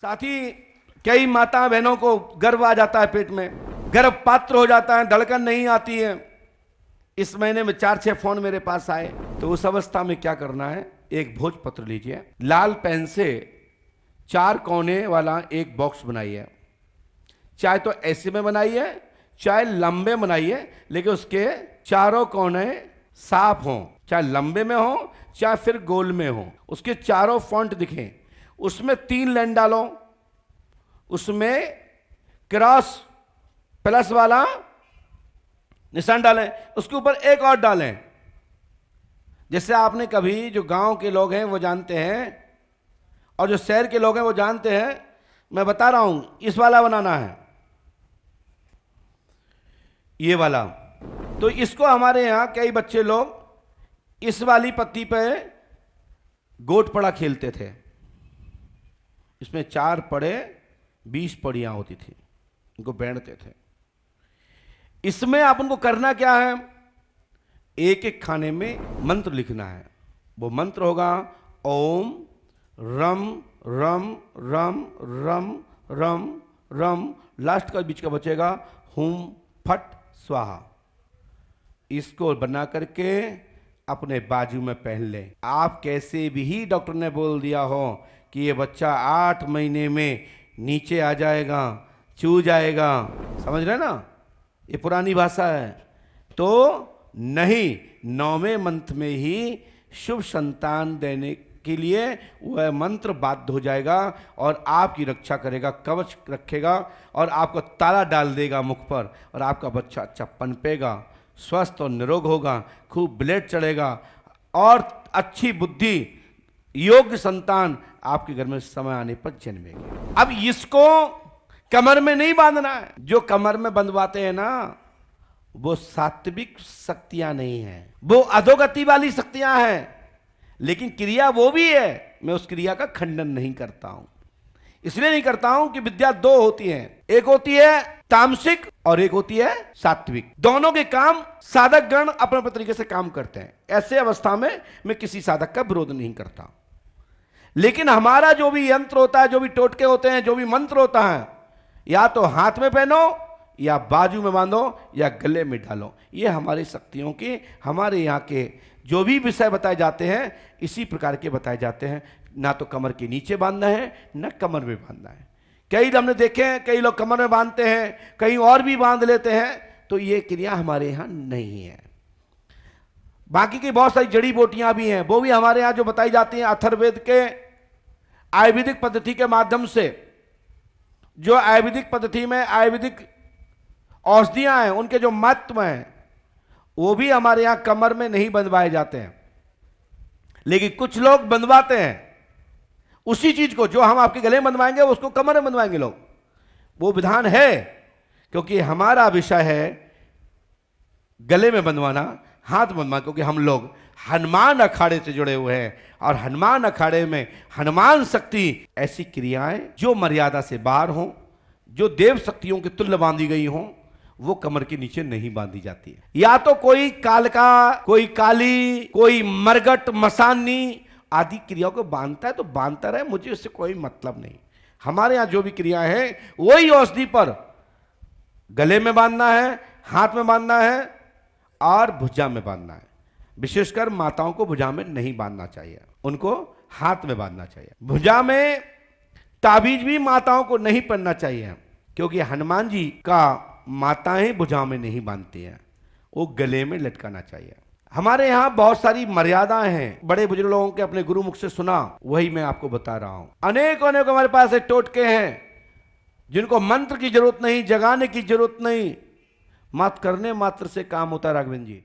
साथ ही कई माता बहनों को गर्भ आ जाता है, पेट में गर्भ पात्र हो जाता है, धड़कन नहीं आती है। इस महीने में 4-6 फोन मेरे पास आए। तो उस अवस्था में क्या करना है, एक भोजपत्र लीजिए, लाल पेन से 4 कोने वाला एक बॉक्स बनाइए। चाहे तो ऐसे में बनाइए, चाहे लंबे बनाइए, लेकिन उसके चारों कोने साफ हों, चाहे लंबे में हो चाहे फिर गोल में हो, उसके चारों फॉन्ट दिखें। उसमें 3 लाइन डालो, उसमें क्रॉस प्लस वाला निशान डालें, उसके ऊपर एक और डालें। जैसे आपने कभी, जो गांव के लोग हैं वो जानते हैं और जो शहर के लोग हैं वो जानते हैं, मैं बता रहा हूं, इस वाला बनाना है, ये वाला। तो इसको हमारे यहां कई बच्चे लोग इस वाली पत्ती पे गोट पड़ा खेलते थे। इसमें 4 पड़े 20 पड़ियां होती थी, इनको बैठते थे। इसमें आप उनको करना क्या है, एक एक खाने में मंत्र लिखना है। वो मंत्र होगा ओम रम रम रम रम रम रम, लास्ट का बीच का बचेगा हुम फट स्वाहा। इसको बना करके अपने बाजू में पहन लें। आप कैसे भी डॉक्टर ने बोल दिया हो कि ये बच्चा 8 महीने में नीचे आ जाएगा, चू जाएगा, समझ रहे ना, ये पुरानी भाषा है, तो नहीं, 9वें मंत्र में ही शुभ संतान देने के लिए वह मंत्र बाध्य हो जाएगा और आपकी रक्षा करेगा, कवच रखेगा और आपको ताला डाल देगा मुख पर, और आपका बच्चा अच्छा पनपेगा, स्वस्थ और निरोग होगा, खूब ब्लड चढ़ेगा और अच्छी बुद्धि, योग्य संतान आपके घर में समय आने पर जन्मेगी। अब इसको कमर में नहीं बांधना है। जो कमर में बंधवाते हैं ना, वो सात्विक शक्तियां नहीं है, वो अधोगति वाली शक्तियां हैं। लेकिन क्रिया वो भी है, मैं उस क्रिया का खंडन नहीं करता हूं। इसलिए नहीं करता हूं कि विद्या 2 होती है, एक होती है तामसिक और एक होती है सात्विक। दोनों के काम साधक गण अपने अपने तरीके से काम करते हैं। ऐसे अवस्था में मैं किसी साधक का विरोध नहीं करता। लेकिन हमारा जो भी यंत्र होता है, जो भी टोटके होते हैं, जो भी मंत्र होता है, या तो हाथ में पहनो या बाजू में बांधो या गले में डालो। ये हमारी शक्तियों की, हमारे यहाँ के जो भी विषय बताए जाते हैं इसी प्रकार के बताए जाते हैं। ना तो कमर के नीचे बांधना है, ना कमर में बांधना है। कई हमने देखे हैं, कई लोग कमर में बांधते हैं, कहीं और भी बांध लेते हैं, तो ये क्रिया हमारे यहाँ नहीं है। बाकी की बहुत सारी जड़ी बूटियां भी हैं, वो भी हमारे यहाँ जो बताई जाती हैं अथर्ववेद के आयुर्वेदिक पद्धति के माध्यम से। जो आयुर्वेदिक पद्धति में आयुर्वेदिक औषधियां हैं, उनके जो महत्व हैं, वो भी हमारे यहां कमर में नहीं बंधवाए जाते हैं। लेकिन कुछ लोग बंधवाते हैं उसी चीज को, जो हम आपके गले में बंधवाएंगे उसको कमर में बंधवाएंगे लोग। वो विधान है, क्योंकि हमारा विषय है गले में बंधवाना, हाथ में बंधवाना, क्योंकि हम लोग हनुमान अखाड़े से जुड़े हुए हैं और हनुमान अखाड़े में हनुमान शक्ति ऐसी क्रियाएं जो मर्यादा से बाहर हों, जो देव शक्तियों के तुल्य बांधी गई हों, वो कमर के नीचे नहीं बांधी जाती है। या तो कोई कालका, कोई काली, कोई मरगट, मसानी आदि क्रियाओं को बांधता है तो बांधता रहे, मुझे उससे कोई मतलब नहीं। हमारे यहां जो भी क्रियाएं हैं वही औषधि पर गले में बांधना है, हाथ में बांधना है और भुजा में बांधना है। विशेषकर माताओं को भुजा में नहीं बांधना चाहिए, उनको हाथ में बांधना चाहिए। भुजा में ताबीज भी माताओं को नहीं पहनना चाहिए, क्योंकि हनुमान जी का माताएं भुजा में नहीं बांधती हैं, वो गले में लटकाना चाहिए। हमारे यहाँ बहुत सारी मर्यादाएं हैं, बड़े बुजुर्ग लोगों के अपने गुरु मुख से सुना, वही मैं आपको बता रहा हूं। अनेक अनेक हमारे पास एक टोटके हैं जिनको मंत्र की जरूरत नहीं, जगाने की जरूरत नहीं, मात्र करने मात्र से काम होता है। राघवेंद्र जी,